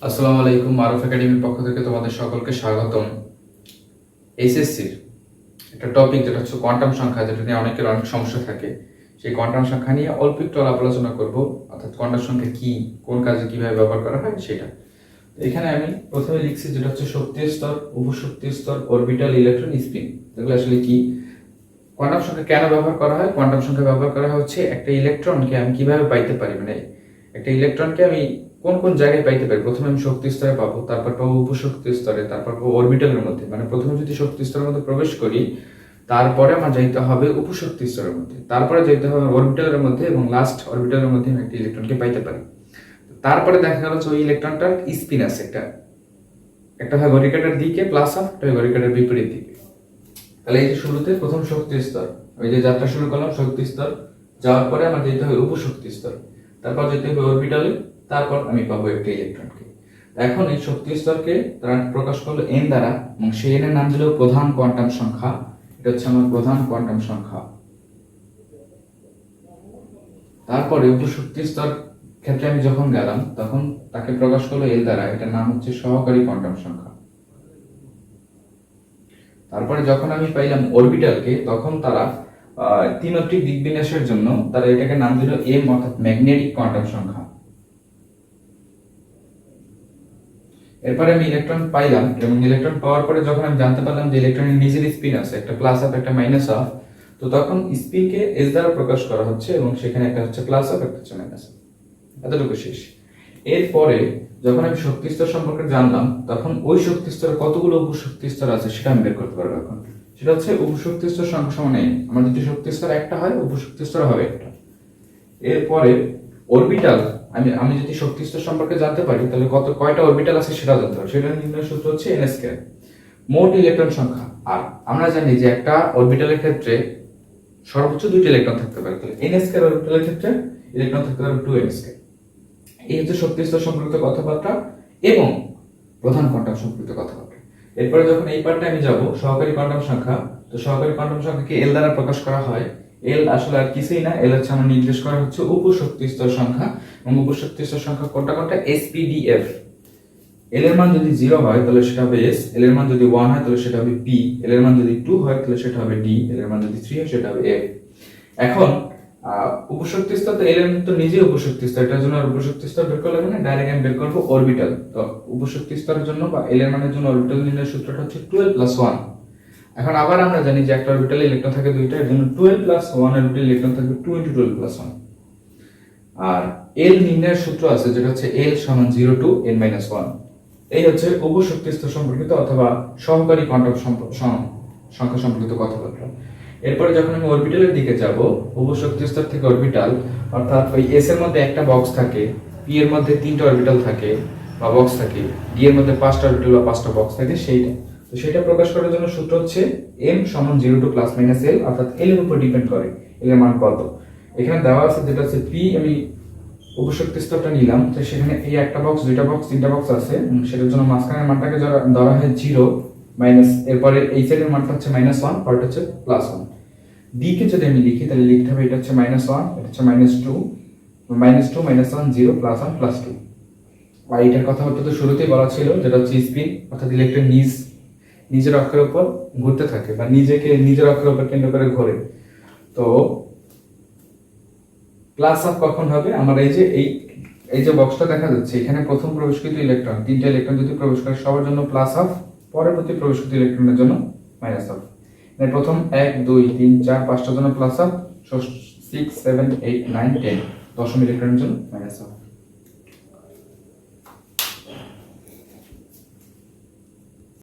আসসালামু আলাইকুম। মারুফ একাডেমির পক্ষ থেকে তোমাদের সকলকে স্বাগতম। এইচএসসির একটা টপিক যেটা হচ্ছে কোয়ান্টাম সংখ্যা, যেটা নিয়ে অনেকের অনেক সমস্যা থাকে। সেই কোয়ান্টাম সংখ্যা নিয়ে অল্প একটু আলাপ আলোচনা করবো, অর্থাৎ কোয়ান্টাম সংখ্যা কি, কোন কাজে কিভাবে ব্যবহার করা হয় সেটা। এখানে আমি প্রথমে লিখছি যেটা হচ্ছে শক্তি স্তর, উপশক্তি স্তর, অরবিটাল, ইলেকট্রন, স্পিন। এগুলো আসলে কি, কোয়ান্টাম সংখ্যা কেন ব্যবহার করা হয়? কোয়ান্টাম সংখ্যা ব্যবহার করা হচ্ছে একটা ইলেকট্রনকে আমি কিভাবে পাইতে পারি, মানে একটা ইলেকট্রনকে আমি কোন কোন জায়গায় পাইতে পারি। প্রথমে আমি শক্তি স্তরে পাবো, তারপর পাবো উপশক্তি স্তরে, তারপর পাবো অরবিটালের মধ্যে। মানে প্রথমে যদি শক্তি স্তরের মধ্যে প্রবেশ করি, তারপরে আমার যাইতে হবে উপশক্তি স্তরের মধ্যে, তারপরে যাইতে হবে অরবিটালের মধ্যে, এবং লাস্ট অরবিটালের মধ্যে আমি একটা ইলেকট্রনকে পাইতে পারি। তারপরে দেখা গেল যে ওই ইলেকট্রনটার স্পিন আছে, একটা হয় ঘড়িকাটার দিকে প্লাস হাফ, একটা হয় ঘড়িকাটার বিপরীত দিকে। তাহলে এই যে শুরুতে প্রথম শক্তি স্তর, ওই যে যাত্রা শুরু করলাম শক্তি স্তর, যাওয়ার পরে আমার যেতে হবে উপশক্তি স্তর, তারপর যেতে হবে অরবিটালে, তারপর আমি পাবো একটা ইলেকট্রনকে। এখন এই শক্তি স্তরকে তারা প্রকাশ করলো এন দ্বারা, এবং সেই এন এর নাম দিল প্রধান কোয়ান্টাম সংখ্যা। এটা হচ্ছে আমার প্রধান কোয়ান্টাম সংখ্যা। তারপরে উপশক্তি স্তর ক্ষেত্রে আমি যখন গেলাম, তখন তাকে প্রকাশ করলো এল দ্বারা, এটার নাম হচ্ছে সহকারী কোয়ান্টাম সংখ্যা। তারপরে যখন আমি পাইলাম অরবিটালকে, তখন তারা ত্রিমাত্রিক দিকবিন্যাসের জন্য তারা এটাকে নাম দিল এম, অর্থাৎ ম্যাগনেটিক কোয়ান্টাম সংখ্যা। এরপরে আমি ইলেকট্রন পাইলাম, এবং ইলেকট্রন পাওয়ার পরে যখন আমি জানতে পারলাম যে ইলেকট্রনের নিজের স্পিন আছে, একটা প্লাস হাফ একটা মাইনাস হাফ, তো তখন স্পিনকে এস দ্বারা প্রকাশ করা হচ্ছে, এবং সেখানে একটা হচ্ছে প্লাস হাফ একটা হচ্ছে মাইনাস হাফ। এতটুকু শেষ। এরপরে যখন আমি শক্তি স্তর সম্পর্কে জানলাম, তখন ওই শক্তি স্তরে কতগুলো উপশক্তি স্তর আছে সেটা আমি বের করতে পারবো। এখন সেটা হচ্ছে উপশক্তি স্তর সংখ্যা সমান n। আমার যদি শক্তি স্তর একটা হয়, উপশক্তি স্তর হবে একটা। এরপরে অরবিটাল, আমি যদি শক্তি স্তর সম্পর্কে জানতে পারি, তাহলে কয়টা অরবিটাল আছে সেটাও জানতে পারি। সেটা নির্ণয় সূত্র হচ্ছে n স্কয়ার, মোট ইলেকট্রন সংখ্যা। আর আমরা জানি যে একটা অরবিটালের ক্ষেত্রে সর্বোচ্চ দুইটা ইলেকট্রন থাকতে পারে, তাহলে n স্কয়ার অরবিটালের ক্ষেত্রে ইলেকট্রন থাকতে পারে 2n স্কয়ার। এই হচ্ছে শক্তি স্তর সম্পর্কিত কথাবার্তা এবং প্রধান কোয়ান্টাম সম্পর্কিত কথাবার্তা। এরপরে যখন এই পার্টটা আমি যাব সহকারী কোয়ান্টাম সংখ্যা, তো সহকারী কোয়ান্টাম সংখ্যাকে এল দ্বারা প্রকাশ করা হয়। এল আসলে আর কিছুই না, এল হচ্ছে আমার নির্দেশ করা হচ্ছে উপশক্তি স্তর সংখ্যা, এবং উপশক্তি স্তর সংখ্যা কোনটা কোনটা, এসপিডিএফ। এল এর মান যদি 0 হয় তাহলে সেটা হবে এস, এল এর মান যদি 1 হয় তাহলে সেটা হবে পি, এল এর মান যদি 2 হয় তাহলে সেটা হবে ডি, এল এর মান যদি 3 হয় সেটা হবে এফ। এখন উপশক্তি স্তর, তো এল এর তো নিজে উপশক্তি স্তর, এটার জন্য আর উপশক্তি স্তর বের করলে না, ডাইরেক্ট আমি বের করবো অরবিটাল। তো উপশক্তি স্তরের জন্য বা এল এর মানের জন্য অরবিটাল নির্ণয়ের সূত্রটা হচ্ছে 12+1। এখন আবার আমরা জানি যে একটা অরবিটালে ইলেকট্রন থাকে দুইটা, এর জন্য 12+1 অরবিটাল ইলেকট্রন থাকবে 2 × 12+1। আর এল নির্ণয়ের সূত্র আছে যেটা হচ্ছে এল সমান 0 to n-1। এই হচ্ছে উপশক্তি স্তর সম্পর্কিত অথবা সহকারী কোয়ান্টাম সংখ্যা সম্পর্কিত কথাবার্তা। এরপরে যখন আমি অরবিটালের দিকে যাব, উপশক্তি স্তর থেকে অরবিটাল, অর্থাৎ ওই এস এর মধ্যে একটা বক্স থাকে, পি এর মধ্যে 3টা অরবিটাল থাকে বা বক্স থাকে, ডি এর মধ্যে 5টা অরবিটাল বা 5টা বক্স থাকে, সেইটা। তো সেটা প্রকাশ করার জন্য সূত্র হচ্ছে m সমান 0 to ±l, অর্থাৎ এল এর উপর ডিপেন্ড করে এল এর মান কত। এখানে দেওয়া আছে যেটা হচ্ছে পি, আমি উপশক্তি স্তরটা নিলাম, তো সেখানে এই একটা বক্স, দুইটা বক্স, তিনটা বক্স আছে, সেটার জন্য মাঝখানের মানটাকে ধরা হয় 0 মাইনাস, এরপরে এই সাইডের মানটা হচ্ছে -1, পরেরটা হচ্ছে +1। ডি কে যদি আমি লিখি তাহলে লিখতে হবে এটা হচ্ছে -1, এটা হচ্ছে -2, -2 -1 0 +1 +2। আর এটার কথা তো শুরুতেই বলা ছিল যেটা হচ্ছে স্পিন, অর্থাৎ ইলেকট্রন নিজের অক্ষের উপর ঘুরতে থাকে বা নিজের অক্ষের উপর কেন্দ্র করে ঘোরে। তো প্লাস হাফ কখন হবে? আমার এই যে বক্সটা দেখা যাচ্ছে, এখানে প্রথম প্রবেশকৃত ইলেকট্রন, 3টা ইলেকট্রন যদি প্রবেশ করে সবার জন্য প্লাস হাফ, পরবর্তী প্রবেশকৃত ইলেকট্রনের জন্য মাইনাস হাফ। মানে প্রথম 1 2 3 4 5টার জন্য প্লাস হাফ, 6 7 8 9 10 দশম ইলেকট্রনের জন্য মাইনাস হাফ।